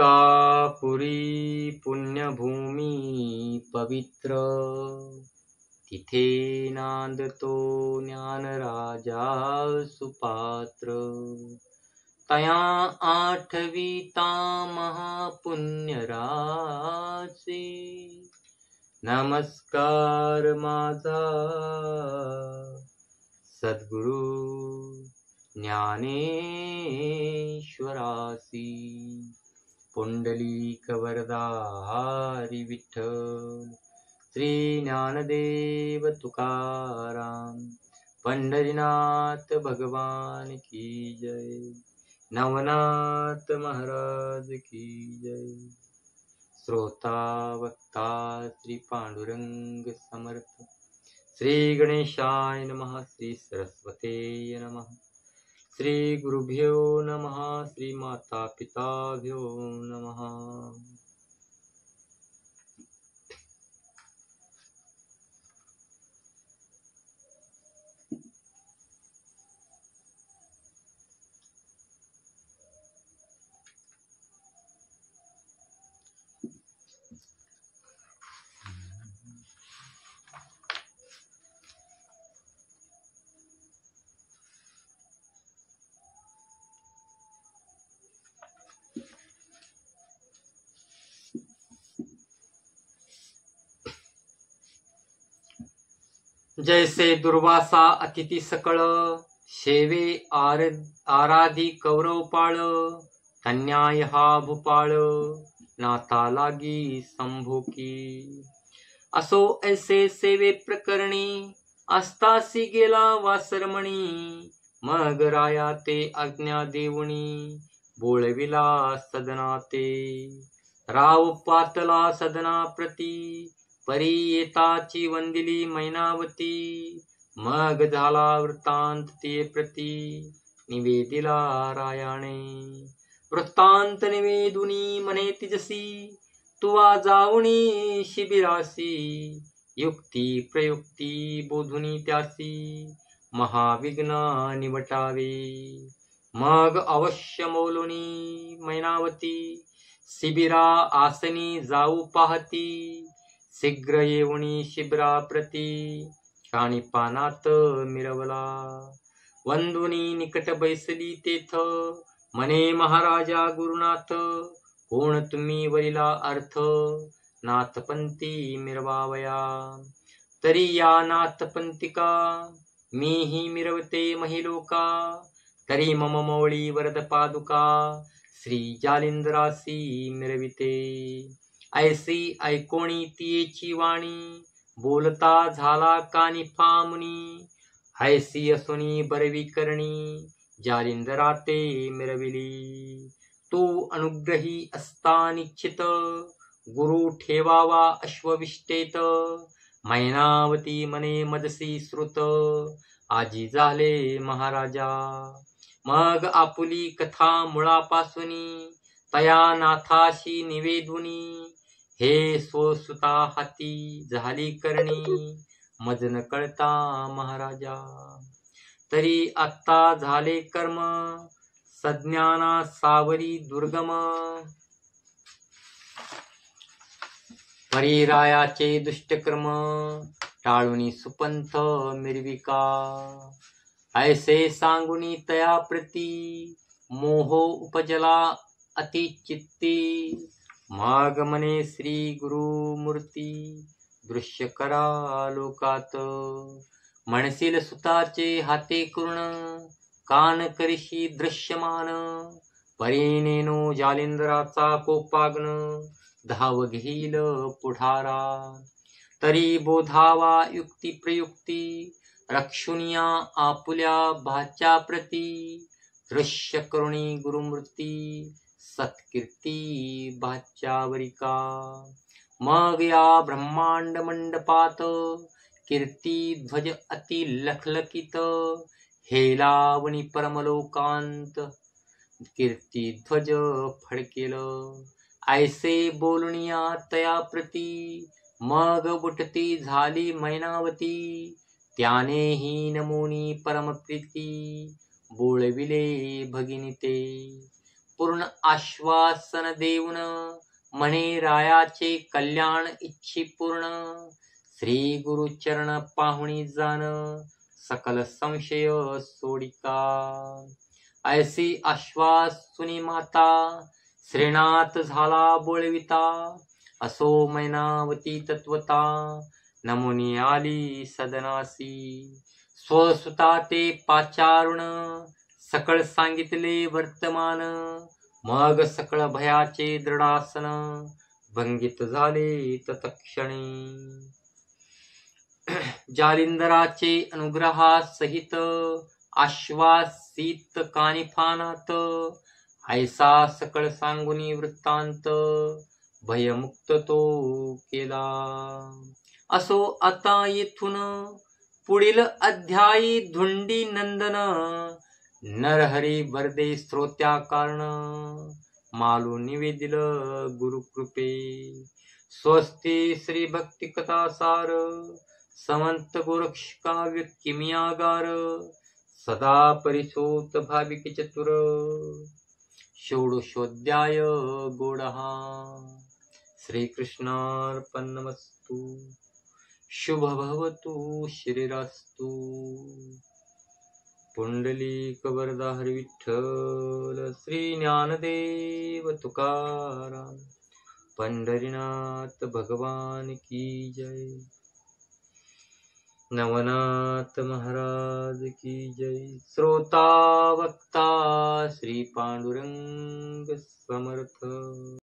अलकापुरी पुण्यभूमी पवित्र, तिथे नांदतो ज्ञानराजा सुपात्र. तया आठविता महापुण्यराशी, नमस्कार माझा सद्गुरु ज्ञानेश्वरासी. पुंडलिक वरदा हरी विठ्ठल, श्री ज्ञानदेव तुकाराम, पंढरीनाथ भगवान की जय, नवनाथ महाराज की जय. श्रोता वक्ता श्री पांडुरंग समर्थ. श्री गणेशाय नमः, श्री सरस्वते नमः, श्री गुरुभ्यो नमः, श्री माता पिताभ्यो नमः. जैसे दुर्वासा अतिथी सकळ, शेवे आराधी कौरव पाळ. तन्याय हा भूपाळ, नाता लागी संभोकी. असो ऐसे सेवे प्रकरणी, अस्तासी गेला वासरमणी. मग राया ते आज्ञा देऊनी, बोळविला सदना ते. राव पातला सदना प्रती, परी येताची वंदिली मैनावती. मग झाला वृत्तांत ते प्रती, निवेदिला रायाने. वृत्तांत निवेदुनी म्हणे तिजसी, तुवा जाऊनी शिबिरासी. युक्ती प्रयुक्ती बोधुनी त्यासी, महाविघ्न निवटावे. मग अवश्य मौलुनी मैनावती, शिबिरा आसनी जाऊ पाहती. शीघ्र येऊनी शिबिरा प्रती, काणिपानात मिरवला. वंदुनी निकट बैसली तेथ, म्हणे महाराजा गुरुनाथ. कोण तुम्ही वरिला अर्थ, नाथपंथी मिरवावया. तरी या नाथपंथिका, मीही मिरवते महिलोका. तरी मम मौळी वरद पादुका, श्री जालिंदरासी मिरविते. ऐसी ऐकोणी तियेची वाणी, बोलता झाला कानिफा मुनी. ऐसी असुनी बरवी करणी, जालिंदरा ते मिरविली. तू अनुग्रही असता निश्चित, गुरु ठेवावा अश्वविष्टेत. मैनावती मने मदसी श्रुत, आजी झाले महाराजा. मग आपुली कथा मुळापासूनी, तया नाथाशी निवेदुनी. हे स्वसुता हाती झाली करणी, मज न कळता महाराजा. तरी आत्ता झाले कर्म, सज्ञाना सावरी दुर्गम. परिरायाचे दुष्टकर्म, टाळुनी सुपंथ मिरविका. ऐसे सांगुनी तया प्रती, मोह उपजला अतिचित्ती. मग म्हणे श्री गुरुमूर्ती, दृश्य करा लोकात. म्हणशील सुताचे हाते करुण, कान करिशी दृश्यमान. परीनेनो जालिंदराचा कोपाग्न, धाव घेईल पुढारा. तरी बोधावा युक्ती प्रयुक्ती, रक्षुनिया आपुल्या भाच्या प्रती. दृश्य करुणी गुरुमूर्ती, सत्कीर्ती भाच्यावरिका. मग या ब्रह्मांड मंडपात, कीर्ती ध्वज अति लखलखित. हेलावणी परमलोकांत, कीर्ती ध्वज फडकेल. ऐसे बोलुनिया तया प्रती, मग बुटती झाली मैनावती. त्यानेही नमुनी परमप्रीती, बोळविले भगिनीते. पूर्ण आश्वासन देऊन म्हणे रायाचे कल्याण इच्छी पूर्ण. श्री गुरुचरण पाहुणी जाण सकल संशय सोडिका. ऐसी आश्वासुनी माता श्रीनाथ झाला बोलविता. असो मैनावती तत्वता नमुनी आली सदनासी. स्वसुता ते पाचारुण सकळ सांगितले वर्तमान. मग सकळ भयाचे दृढासन भंगित झाले तत्क्षणी. जालिंदराचे अनुग्रहासहित आश्वासित कानिफानात. ऐसा सकळ सांगुनी वृत्तांत भयमुक्त तो केला. असो आता येथून पुढील अध्यायी धुंडी नंदन. नरहरी बर्दे श्रोत्या कारण मालू निवेदिल गुरुकृपे. स्वस्ती श्री भक्ती कथा सार समंत गोरक्ष काव्य किमियागार. सदा परिसोत भाविक चतुर षोडशोऽध्याय गोडहा. श्रीकृष्णार्पणमस्तु. शुभ भवतु श्रीरास्तु. पुंडलिक वरदा हरी विठ्ठल. श्री ज्ञानदेव तुकाराम पंढरीनाथ भगवान की जय. नवनाथ महाराज की जय. श्रोता वक्ता श्री पांडुरंग समर्थ.